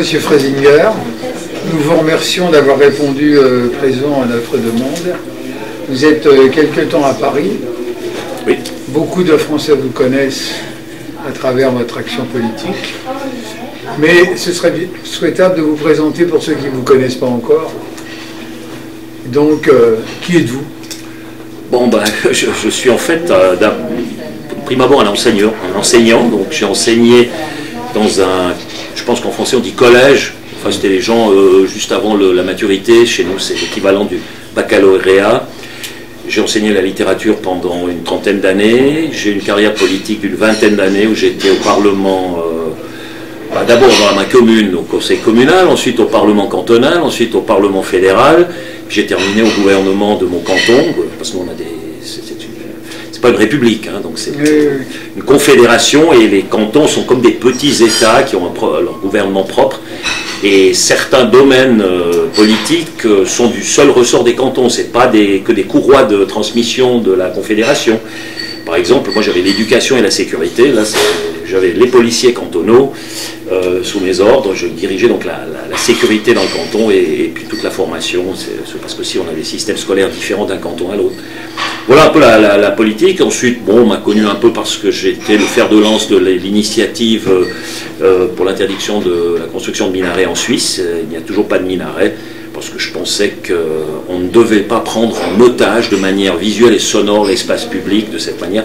Monsieur Fraisinger. Nous vous remercions d'avoir répondu présent à notre demande. Vous êtes quelque temps à Paris. Oui. Beaucoup de Français vous connaissent à travers votre action politique. Mais ce serait souhaitable de vous présenter pour ceux qui ne vous connaissent pas encore. Donc, qui êtes-vous? Bon, ben, je suis en fait, prime abord, un enseignant. Donc, j'ai enseigné dans un, je pense qu'en français on dit collège. Enfin, c'était les gens juste avant la maturité. Chez nous, c'est l'équivalent du baccalauréat. J'ai enseigné la littérature pendant une trentaine d'années. J'ai une carrière politique d'une vingtaine d'années où j'étais au Parlement, d'abord dans ma commune, au conseil communal, ensuite au Parlement cantonal, ensuite au Parlement fédéral. J'ai terminé au gouvernement de mon canton, parce qu'on a des... C'est pas une république, hein, donc c'est une confédération, et les cantons sont comme des petits États qui ont leur gouvernement propre. Et certains domaines politiques sont du seul ressort des cantons, c'est pas que des courroies de transmission de la Confédération. Par exemple, moi j'avais l'éducation et la sécurité, là j'avais les policiers cantonaux sous mes ordres, je dirigeais donc la sécurité dans le canton et puis toute la formation, parce que si on a des systèmes scolaires différents d'un canton à l'autre. Voilà un peu la politique. Ensuite, bon, on m'a connu un peu parce que j'étais le fer de lance de l'initiative pour l'interdiction de la construction de minarets en Suisse. Il n'y a toujours pas de minarets, parce que je pensais qu'on ne devait pas prendre en otage de manière visuelle et sonore l'espace public de cette manière.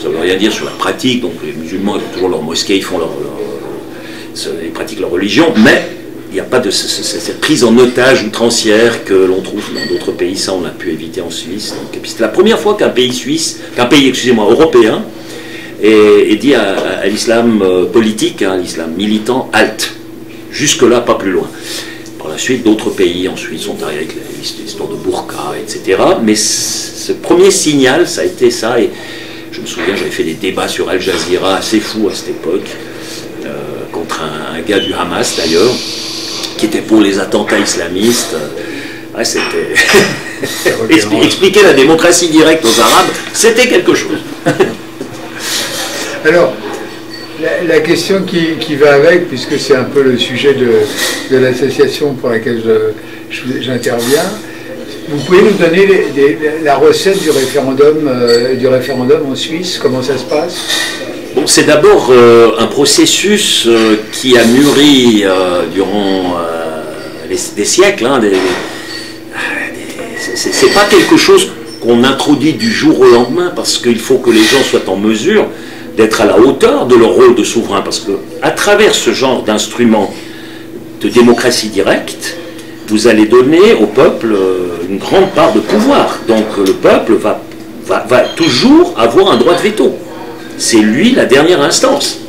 Ça ne veut rien dire sur la pratique, donc les musulmans ils ont toujours leur mosquée, ils pratiquent leur religion, mais il n'y a pas de cette prise en otage outrancière que l'on trouve dans d'autres pays. Ça, on a pu éviter en Suisse. Et puis c'est la première fois qu'un pays européen, est dit à l'islam politique, à l'islam militant, halte. Jusque-là, pas plus loin. Par la suite, d'autres pays en Suisse sont arrivés avec l'histoire de burqa, etc. Mais ce premier signal, ça a été ça. Et je me souviens, j'avais fait des débats sur Al Jazeera assez fous à cette époque, contre un gars du Hamas d'ailleurs, qui était pour les attentats islamistes. Ouais, c'était... Expliquer la démocratie directe aux Arabes, c'était quelque chose. Alors, la question qui va avec, puisque c'est un peu le sujet de l'association pour laquelle j'interviens, vous pouvez nous donner la recette du référendum en Suisse? Comment ça se passe? Bon, c'est d'abord un processus qui a mûri durant des siècles. Hein, c'est pas quelque chose qu'on introduit du jour au lendemain, parce qu'il faut que les gens soient en mesure d'être à la hauteur de leur rôle de souverain, parce que à travers ce genre d'instrument de démocratie directe, vous allez donner au peuple une grande part de pouvoir. Donc le peuple va toujours avoir un droit de veto. C'est lui la dernière instance.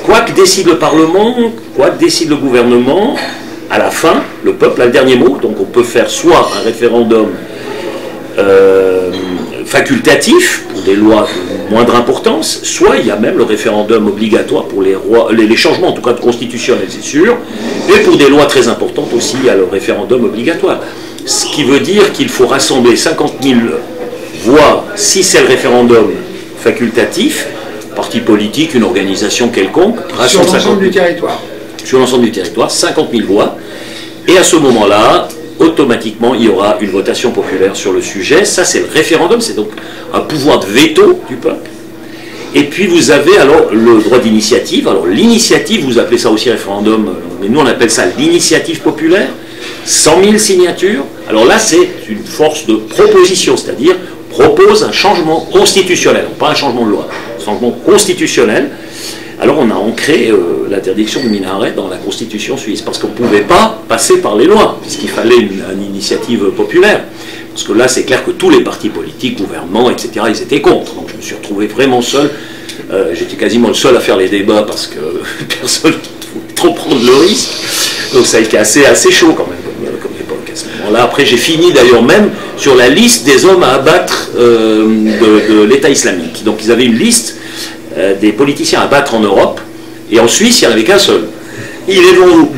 Quoi que décide le Parlement, quoi que décide le gouvernement, à la fin, le peuple a le dernier mot. Donc on peut faire soit un référendum facultatif pour des lois de moindre importance, soit il y a même le référendum obligatoire pour les changements, en tout cas constitutionnels, c'est sûr, et pour des lois très importantes aussi, il y a le référendum obligatoire. Ce qui veut dire qu'il faut rassembler 50 000 voix si c'est le référendum facultatif, parti politique, une organisation quelconque, sur l'ensemble du territoire. Sur l'ensemble du territoire, 50 000 voix, et à ce moment-là, automatiquement, il y aura une votation populaire sur le sujet. Ça, c'est le référendum, c'est donc un pouvoir de veto du peuple. Et puis, vous avez alors le droit d'initiative. Alors, l'initiative, vous appelez ça aussi référendum, mais nous, on appelle ça l'initiative populaire. 100 000 signatures. Alors là, c'est une force de proposition, c'est-à-dire propose un changement constitutionnel, pas un changement de loi, un changement constitutionnel. Alors on a ancré l'interdiction du minaret dans la Constitution suisse, parce qu'on ne pouvait pas passer par les lois, puisqu'il fallait une initiative populaire. Parce que là, c'est clair que tous les partis politiques, gouvernements, etc., ils étaient contre. Donc je me suis retrouvé vraiment seul. J'étais quasiment le seul à faire les débats, parce que personne ne voulait trop prendre le risque. Donc ça a été assez chaud quand même, comme époque à ce moment-là. Après, j'ai fini d'ailleurs même sur la liste des hommes à abattre de l'État islamique. Donc ils avaient une liste des politiciens à battre en Europe, et en Suisse, il n'y en avait qu'un seul. Il est devant vous.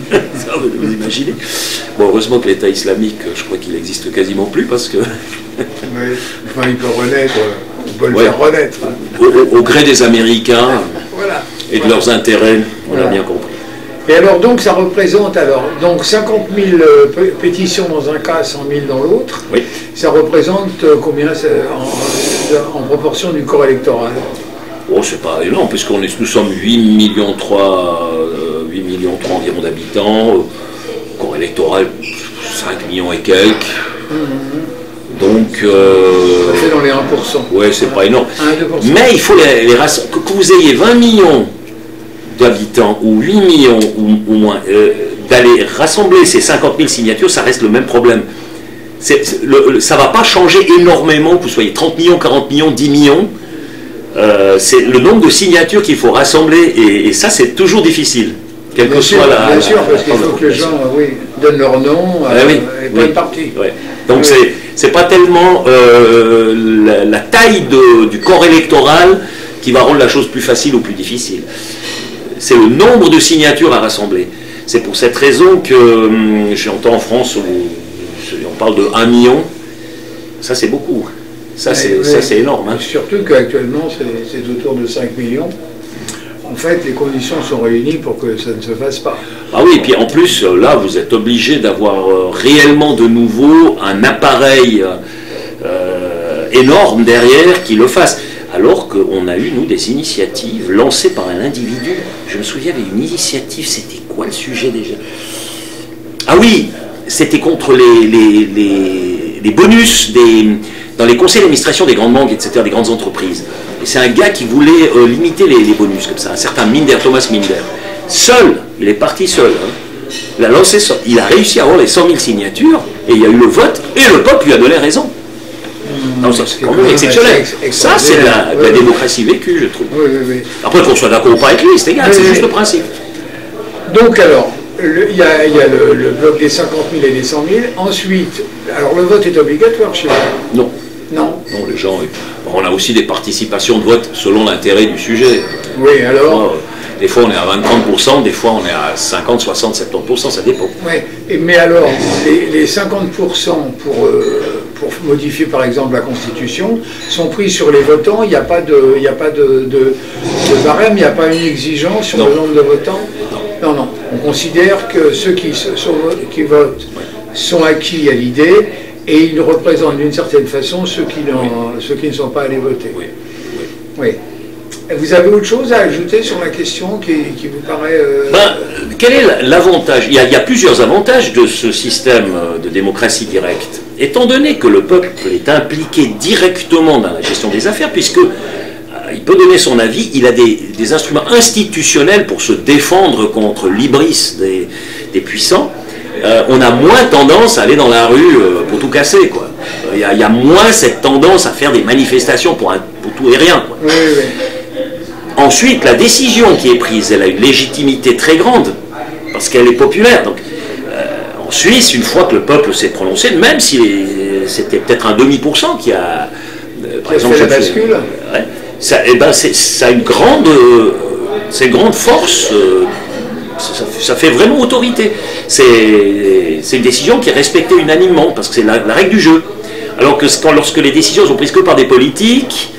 Vous imaginez? Bon, heureusement que l'État islamique, je crois qu'il n'existe quasiment plus, parce que... Oui, enfin, il peut renaître, on peut le faire renaître. Au gré des Américains, voilà, et de leurs intérêts, on l'a bien compris. Et alors, donc, ça représente, donc 50 000 pétitions dans un cas, 100 000 dans l'autre. Oui. Ça représente combien en proportion du corps électoral? Oh, c'est pas énorme, puisqu'on est, nous sommes 8,3 millions environ d'habitants, corps électoral 5 millions et quelques. Donc. Ça fait dans les 1%. Ouais, c'est pas énorme. 1-2%. Mais il faut que vous ayez 20 millions d'habitants ou 8 millions ou moins, d'aller rassembler ces 50 000 signatures, ça reste le même problème. Ça ne va pas changer énormément, que vous soyez 30 millions, 40 millions, 10 millions. C'est le nombre de signatures qu'il faut rassembler, et ça, c'est toujours difficile. Quelle que soit la. Bien sûr, parce qu'il faut que les gens donnent leur nom et pas une partie. Ouais. Donc, c'est pas tellement la taille du corps électoral qui va rendre la chose plus facile ou plus difficile. C'est le nombre de signatures à rassembler. C'est pour cette raison que j'entends en France où on parle de 1 million. Ça, c'est beaucoup. Ça, c'est énorme. Hein. Surtout qu'actuellement, c'est autour de 5 millions. En fait, les conditions sont réunies pour que ça ne se fasse pas. Ah oui, et puis en plus, là, vous êtes obligé d'avoir réellement de nouveau un appareil énorme derrière qui le fasse. Alors qu'on a eu, nous, des initiatives lancées par un individu. Je me souviens, il y avait une initiative, c'était quoi le sujet déjà? Ah oui, c'était contre les bonus dans les conseils d'administration des grandes banques, etc., des grandes entreprises. Et c'est un gars qui voulait limiter les bonus, comme ça, un certain Thomas Minder. Seul, il est parti seul. Hein. Il a lancé ça. Il a réussi à avoir les 100 000 signatures, et il y a eu le vote, et le peuple lui a donné raison. Non, ça c'est quand même exceptionnel. Ça, c'est de la démocratie vécue, je trouve. Oui. Après, qu'on soit d'accord ou pas avec lui, c'est égal, c'est juste le principe. Donc, alors, il y a le bloc des 50 000 et des 100 000. Ensuite, alors le vote est obligatoire chez vous? Non. Non, les gens. On a aussi des participations de vote selon l'intérêt du sujet. Oui, alors. Des fois, on est à 20-30%, des fois, on est à 50, 60, 70%, ça dépend. Oui, mais alors, les 50% pour modifier, par exemple, la Constitution, sont pris sur les votants. Il n'y a pas de barème, il n'y a pas une exigence sur le nombre de votants. Non. On considère que ceux qui votent sont acquis à l'idée et ils représentent d'une certaine façon ceux qui ne sont pas allés voter. Oui. Vous avez autre chose à ajouter sur la question qui vous paraît... Quel est l'avantage? Il y a plusieurs avantages de ce système de démocratie directe. Étant donné que le peuple est impliqué directement dans la gestion des affaires, puisque il peut donner son avis, il a des instruments institutionnels pour se défendre contre l'hybris des puissants, on a moins tendance à aller dans la rue pour tout casser, quoi. Il y a moins cette tendance à faire des manifestations pour tout et rien, quoi. Oui. Ensuite, la décision qui est prise, elle a une légitimité très grande, parce qu'elle est populaire. Donc, en Suisse, une fois que le peuple s'est prononcé, même si c'était peut-être un demi% qui a... par exemple, la bascule. Ça a une grande force, ça fait vraiment autorité. C'est une décision qui est respectée unanimement, parce que c'est la règle du jeu. Alors que lorsque les décisions sont prises que par des politiques,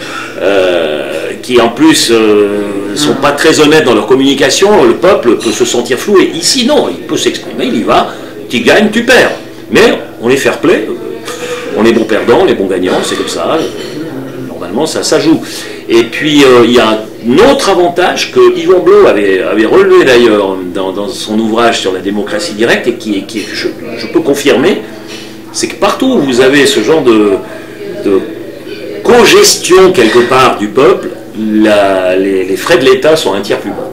qui en plus ne sont pas très honnêtes dans leur communication, le peuple peut se sentir floué. Ici, non, il peut s'exprimer, il y va, tu gagnes, tu perds. Mais on est fair play, on est bons perdants, on est bons gagnants, c'est comme ça, normalement ça joue. Et puis il y a un autre avantage que Yvon Blot avait relevé d'ailleurs dans son ouvrage sur la démocratie directe, et qui je peux confirmer, c'est que partout où vous avez ce genre de co-gestion quelque part du peuple, les frais de l'État sont un tiers plus bas.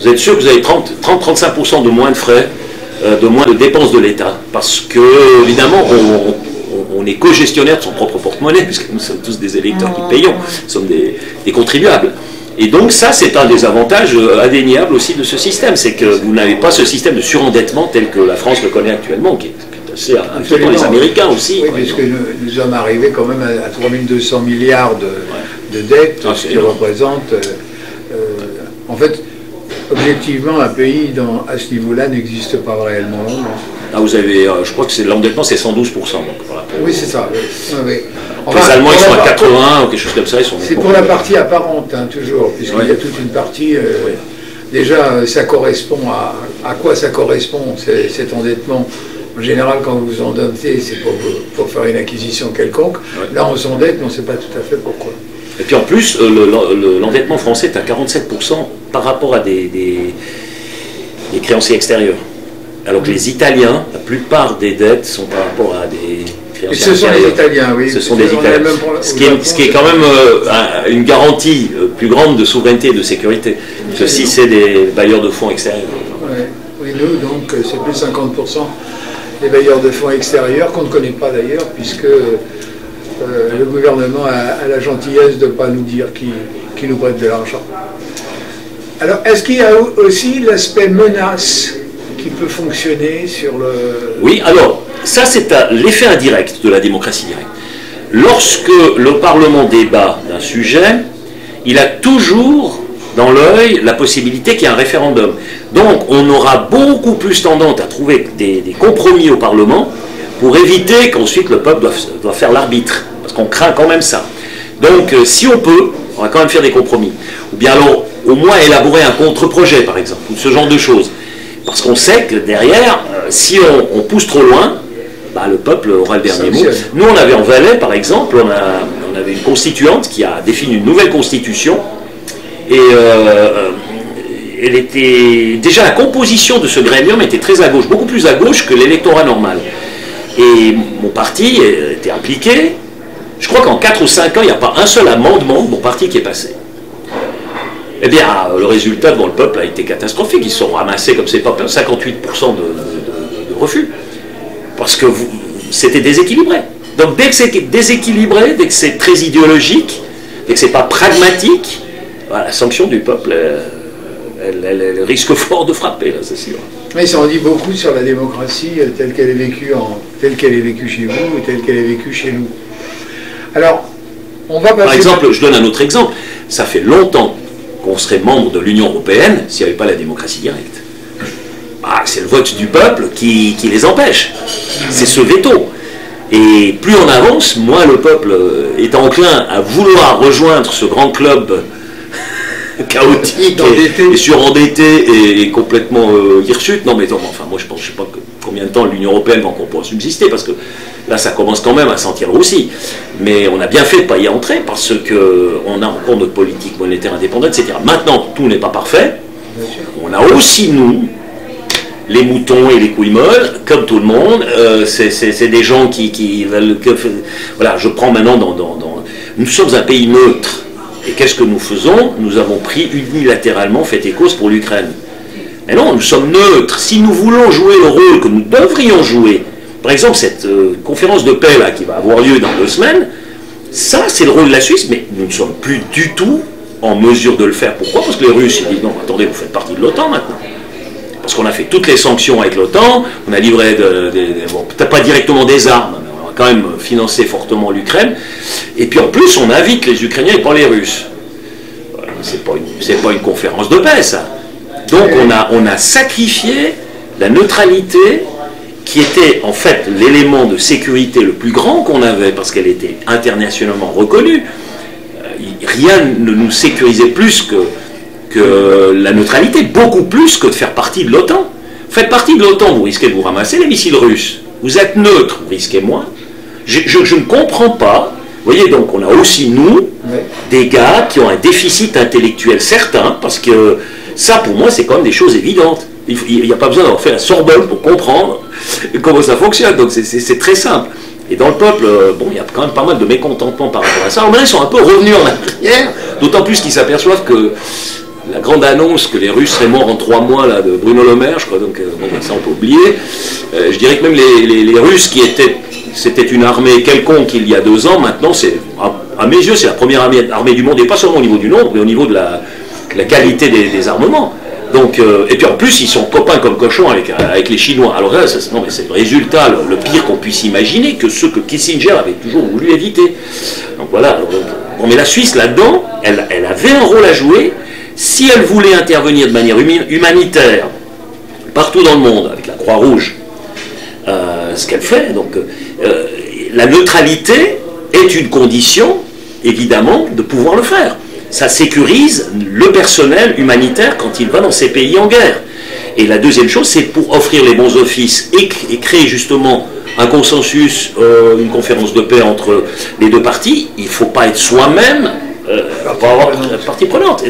Vous êtes sûr que vous avez 30-35% de moins de frais, de moins de dépenses de l'État, parce que évidemment on est co-gestionnaire de son propre porte-monnaie, puisque nous sommes tous des électeurs qui payons, nous sommes des contribuables. Et donc ça, c'est un des avantages indéniables aussi de ce système, c'est que vous n'avez pas ce système de surendettement tel que la France le connaît actuellement, qui est assez inquiétant, les Américains aussi. Oui, puisque nous sommes arrivés quand même à 3200 milliards de dettes, ce qui représente... en fait, objectivement, un pays à ce niveau-là n'existe pas réellement. Ah, vous avez, je crois que l'endettement, c'est 112%. Donc, voilà, oui, c'est ça. Oui. Enfin, les Allemands, ils sont à 80 ou quelque chose comme ça. C'est pour la partie apparente, hein, toujours, puisqu'il y a toute une partie... déjà, ça correspond à quoi ça correspond, cet endettement? En général, quand vous vous endettez, c'est pour faire une acquisition quelconque. Ouais. Là, on s'endette, mais on ne sait pas tout à fait pourquoi. Et puis en plus, l'endettement français est à 47% par rapport à des créanciers extérieurs. Alors que les Italiens, la plupart des dettes sont par rapport à des créanciers extérieurs. Ce sont les Italiens, oui. Ce sont des Italiens. Ce qui est quand même une garantie plus grande de souveraineté et de sécurité. Ceci, c'est des bailleurs de fonds extérieurs. Ouais. Oui, nous, donc, c'est plus 50% des bailleurs de fonds extérieurs, qu'on ne connaît pas d'ailleurs, puisque le gouvernement a la gentillesse de ne pas nous dire qui nous prête de l'argent. Alors, est-ce qu'il y a aussi l'aspect menace qui peut fonctionner sur le... Oui, alors, ça c'est l'effet indirect de la démocratie directe. Lorsque le Parlement débat d'un sujet, il a toujours dans l'œil la possibilité qu'il y ait un référendum. Donc on aura beaucoup plus tendance à trouver des compromis au Parlement pour éviter qu'ensuite le peuple doit faire l'arbitre, parce qu'on craint quand même ça. Donc si on peut, on va quand même faire des compromis. Ou bien alors, au moins élaborer un contre-projet par exemple, ou ce genre de choses. Parce qu'on sait que derrière, si on pousse trop loin, bah, le peuple aura le dernier mot. Nous on avait en Valais par exemple, on avait une constituante qui a défini une nouvelle constitution. Et elle était déjà la composition de ce grémium était très à gauche, beaucoup plus à gauche que l'électorat normal. Et mon parti était impliqué. Je crois qu'en 4 ou 5 ans, il n'y a pas un seul amendement de mon parti qui est passé. Eh bien, le résultat devant le peuple a été catastrophique. Ils se sont ramassés, comme c'est pas 58% de refus. Parce que c'était déséquilibré. Donc dès que c'est déséquilibré, dès que c'est très idéologique, dès que c'est pas pragmatique, la sanction du peuple, elle risque fort de frapper, là, c'est sûr. Mais ça en dit beaucoup sur la démocratie telle qu'elle est vécue chez vous ou telle qu'elle est vécue chez nous. Alors, on va passer... Par exemple, je donne un autre exemple. Ça fait longtemps qu'on serait membre de l'Union européenne s'il n'y avait pas la démocratie directe. Ah, c'est le vote du peuple qui les empêche. C'est ce veto. Et plus on avance, moins le peuple est enclin à vouloir rejoindre ce grand club chaotique et surendetté et complètement hirsute. Non mais enfin moi je ne sais pas combien de temps l'Union européenne va encore pouvoir subsister, parce que là ça commence quand même à sentir aussi. Mais on a bien fait de ne pas y entrer parce qu'on a encore notre politique monétaire indépendante, etc. Maintenant tout n'est pas parfait. On a aussi nous les moutons et les couilles molles, comme tout le monde. C'est des gens qui veulent... Voilà, je prends maintenant Nous sommes un pays neutre. Et qu'est-ce que nous faisons? Nous avons pris unilatéralement fait et cause pour l'Ukraine. Mais non, nous sommes neutres. Si nous voulons jouer le rôle que nous devrions jouer, par exemple cette conférence de paix là, qui va avoir lieu dans 2 semaines, ça c'est le rôle de la Suisse, mais nous ne sommes plus du tout en mesure de le faire. Pourquoi? Parce que les Russes ils disent non, attendez, vous faites partie de l'OTAN maintenant. Parce qu'on a fait toutes les sanctions avec l'OTAN, on a livré, bon, peut-être pas directement des armes, mais on a quand même financé fortement l'Ukraine. Et puis en plus, on invite les Ukrainiens et pas les Russes. C'est pas une conférence de paix, ça. Donc on a sacrifié la neutralité qui était en fait l'élément de sécurité le plus grand qu'on avait, parce qu'elle était internationalement reconnue. Rien ne nous sécurisait plus que la neutralité, beaucoup plus que de faire partie de l'OTAN. Faites partie de l'OTAN, vous risquez de vous ramasser les missiles russes. Vous êtes neutre, vous risquez moins. Je ne comprends pas. Vous voyez, donc on a aussi, nous, des gars qui ont un déficit intellectuel certain, parce que ça, pour moi, c'est quand même des choses évidentes. Il n'y a pas besoin d'avoir fait la Sorbonne pour comprendre comment ça fonctionne. Donc c'est très simple. Et dans le peuple, bon, il y a quand même pas mal de mécontentement par rapport à ça. Alors maintenant, ils sont un peu revenus en arrière, d'autant plus qu'ils s'aperçoivent que la grande annonce que les Russes seraient morts en 3 mois là, de Bruno Le Maire, je crois, donc bon, ça on peut oublier. Je dirais que même les Russes c'était une armée quelconque il y a 2 ans, maintenant à mes yeux c'est la première armée du monde, et pas seulement au niveau du nombre, mais au niveau de la qualité des armements. Donc, et puis en plus ils sont copains comme cochons avec les Chinois. Alors là, c'est le résultat, le pire qu'on puisse imaginer, que ce que Kissinger avait toujours voulu éviter. Donc voilà, bon, mais la Suisse là-dedans, elle avait un rôle à jouer. Si elle voulait intervenir de manière humanitaire partout dans le monde, avec la Croix-Rouge, ce qu'elle fait, donc la neutralité est une condition, évidemment, de pouvoir le faire. ça sécurise le personnel humanitaire quand il va dans ces pays en guerre. Et la deuxième chose, c'est pour offrir les bons offices et créer justement un consensus, une conférence de paix entre les deux parties, il ne faut pas être soi-même pour avoir partie prenante.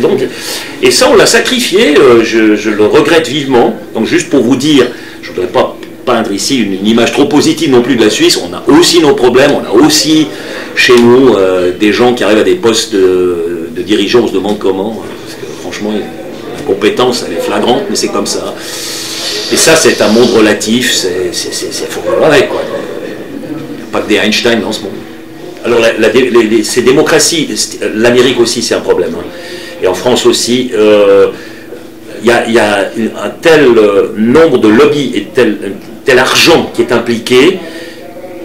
Et ça, on l'a sacrifié, je le regrette vivement. Donc juste pour vous dire, je ne voudrais pas peindre ici une image trop positive non plus de la Suisse, on a aussi nos problèmes, on a aussi chez nous des gens qui arrivent à des postes de dirigeants, on se demande comment, parce que franchement, la compétence, elle est flagrante, mais c'est comme ça. Et ça, c'est un monde relatif, il faut voir avec, quoi. Il n'y a pas que des Einstein dans ce monde. Alors, ces démocraties, l'Amérique aussi, c'est un problème. Hein. Et en France aussi, il y a un tel nombre de lobbies et tel argent qui est impliqué,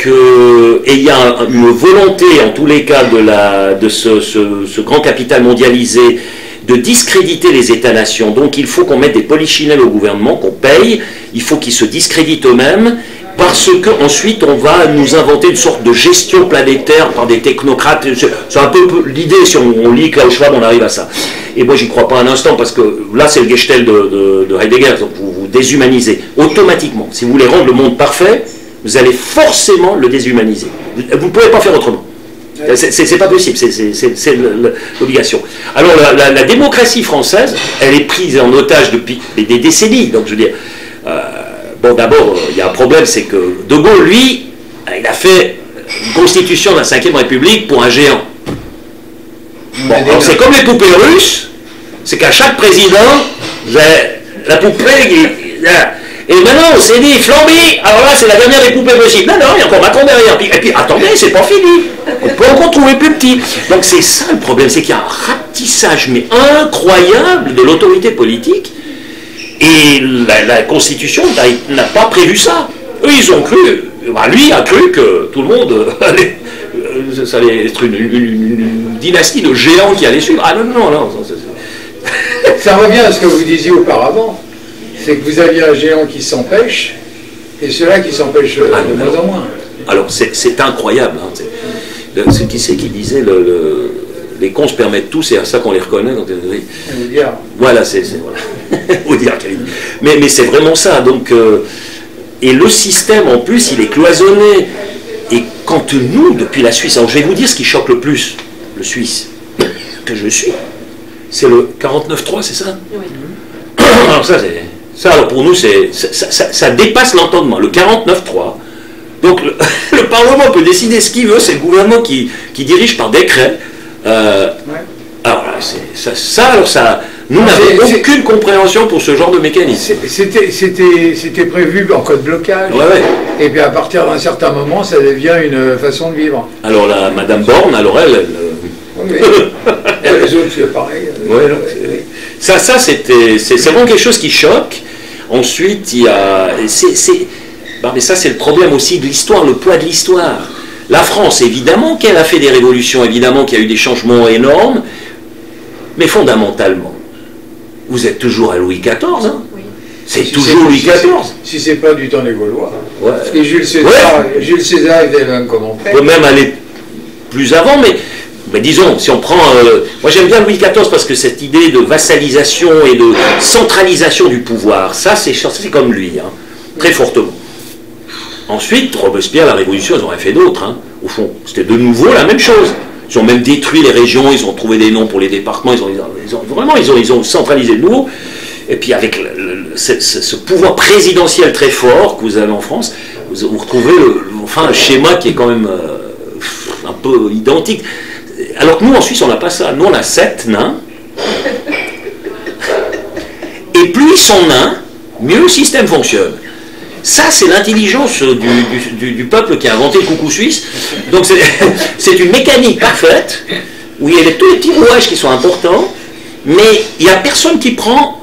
et il y a une volonté, en tous les cas, de ce grand capital mondialisé, de discréditer les États-nations. Donc il faut qu'on mette des polichinelles au gouvernement, qu'on paye, il faut qu'ils se discréditent eux-mêmes, parce qu'ensuite on va nous inventer une sorte de gestion planétaire par des technocrates. C'est un peu l'idée, si on lit Klaus Schwab, on arrive à ça. Et moi j'y crois pas un instant, parce que là c'est le Gestell de Heidegger, donc vous déshumanisez automatiquement. Si vous voulez rendre le monde parfait, vous allez forcément le déshumaniser. Vous ne pouvez pas faire autrement. C'est pas possible, c'est l'obligation. Alors la démocratie française, elle est prise en otage depuis des décennies. Donc je veux dire, bon d'abord, il y a un problème, c'est que De Gaulle, lui, il a fait une constitution de la Ve République pour un géant. Bon, alors c'est comme les poupées russes, c'est qu'à chaque président, vous avez la poupée qui... Et maintenant, on s'est dit, flambé, alors là, c'est la dernière des poupées possibles. Non, il y a encore Macron derrière. Et puis, attendez, c'est pas fini. On peut encore trouver plus petit. Donc, c'est ça le problème, c'est qu'il y a un ratissage, mais incroyable, de l'autorité politique. Et la Constitution n'a pas prévu ça. Eux, ils ont cru, lui a cru que tout le monde ça allait être une dynastie de géants qui allait suivre. Ah non. Ça revient à ce que vous disiez auparavant. C'est que vous aviez un géant qui s'empêche, et ceux-là qui s'empêchent de moins en moins. Alors, c'est incroyable. Hein, qui c'est qui disait les cons se permettent tout, c'est à ça qu'on les reconnaît. Donc, voilà, voilà. Mais c'est vraiment ça. Donc, et le système, en plus, il est cloisonné. Et quand nous, depuis la Suisse, alors je vais vous dire ce qui choque le plus, le Suisse, que je suis, c'est le 49.3, c'est ça? Oui. Alors ça, alors pour nous, ça dépasse l'entendement. Le 49.3. Donc le Parlement peut décider ce qu'il veut, c'est le gouvernement qui dirige par décret. Alors ça, nous n'avons aucune compréhension pour ce genre de mécanisme. C'était prévu en code blocage. Ouais. Et puis à partir d'un certain moment, ça devient une façon de vivre. Alors Madame Borne, alors elle oui. Les autres, c'est pareil. Ça c'est vraiment quelque chose qui choque. Ensuite, il y a... mais ça, c'est le problème aussi de l'histoire, le poids de l'histoire. La France, évidemment qu'elle a fait des révolutions, évidemment qu'il y a eu des changements énormes, mais fondamentalement, vous êtes toujours à Louis XIV, hein? Oui. C'est toujours Louis XIV. Si c'est pas du temps des Gaulois. Ouais. Parce que Jules César était même comme on fait. On peut même aller plus avant, mais disons, si on prend... moi j'aime bien Louis XIV parce que cette idée de vassalisation et de centralisation du pouvoir, ça c'est comme lui, hein, très fortement. Ensuite, Robespierre, la Révolution, ils en auraient fait d'autres, hein, au fond. C'était de nouveau la même chose. Ils ont même détruit les régions, ils ont trouvé des noms pour les départements, ils ont centralisé de nouveau. Et puis avec ce pouvoir présidentiel très fort que vous avez en France, vous retrouvez un schéma qui est quand même un peu identique. Alors que nous, en Suisse, on n'a pas ça. Nous, on a 7 nains. Et plus ils sont nains, mieux le système fonctionne. Ça, c'est l'intelligence du peuple qui a inventé le coucou suisse. Donc, c'est une mécanique parfaite, où il y a tous les petits rouages qui sont importants, mais il n'y a personne qui prend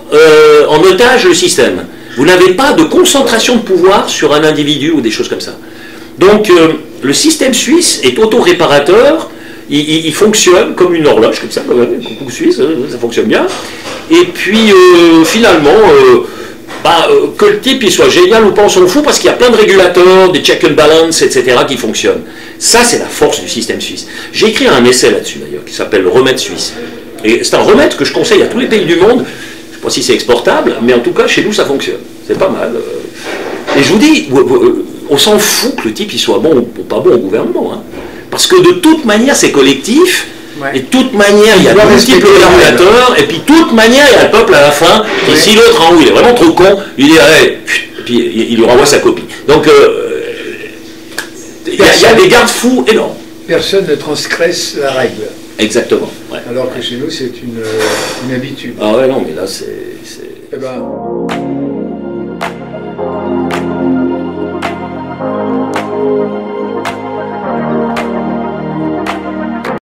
en otage le système. Vous n'avez pas de concentration de pouvoir sur un individu ou des choses comme ça. Donc, le système suisse est auto-réparateur. Il fonctionne comme une horloge, comme ça, le coucou suisse, ça fonctionne bien. Et puis, finalement, que le type il soit génial ou pas, on s'en fout, parce qu'il y a plein de régulateurs, des check and balance, etc., qui fonctionnent. Ça, c'est la force du système suisse. J'ai écrit un essai là-dessus, d'ailleurs, qui s'appelle « Le remède suisse ». Et c'est un remède que je conseille à tous les pays du monde. Je ne sais pas si c'est exportable, mais en tout cas, chez nous, ça fonctionne. C'est pas mal. Et je vous dis, on s'en fout que le type il soit bon ou pas bon au gouvernement. Hein. Parce que de toute manière, c'est collectif. Ouais. Et de toute manière, il y a tout petit peu de régulateur. Et puis de toute manière, il y a le peuple à la fin. Et si l'autre en haut, il est vraiment trop con, il dit, hey, et puis il lui renvoie sa copie. Donc, il y a des garde-fous énormes. Personne ne transgresse la règle. Exactement. Ouais. Alors que chez nous, c'est une habitude. Ah ouais, non, mais là, c'est... Eh ben...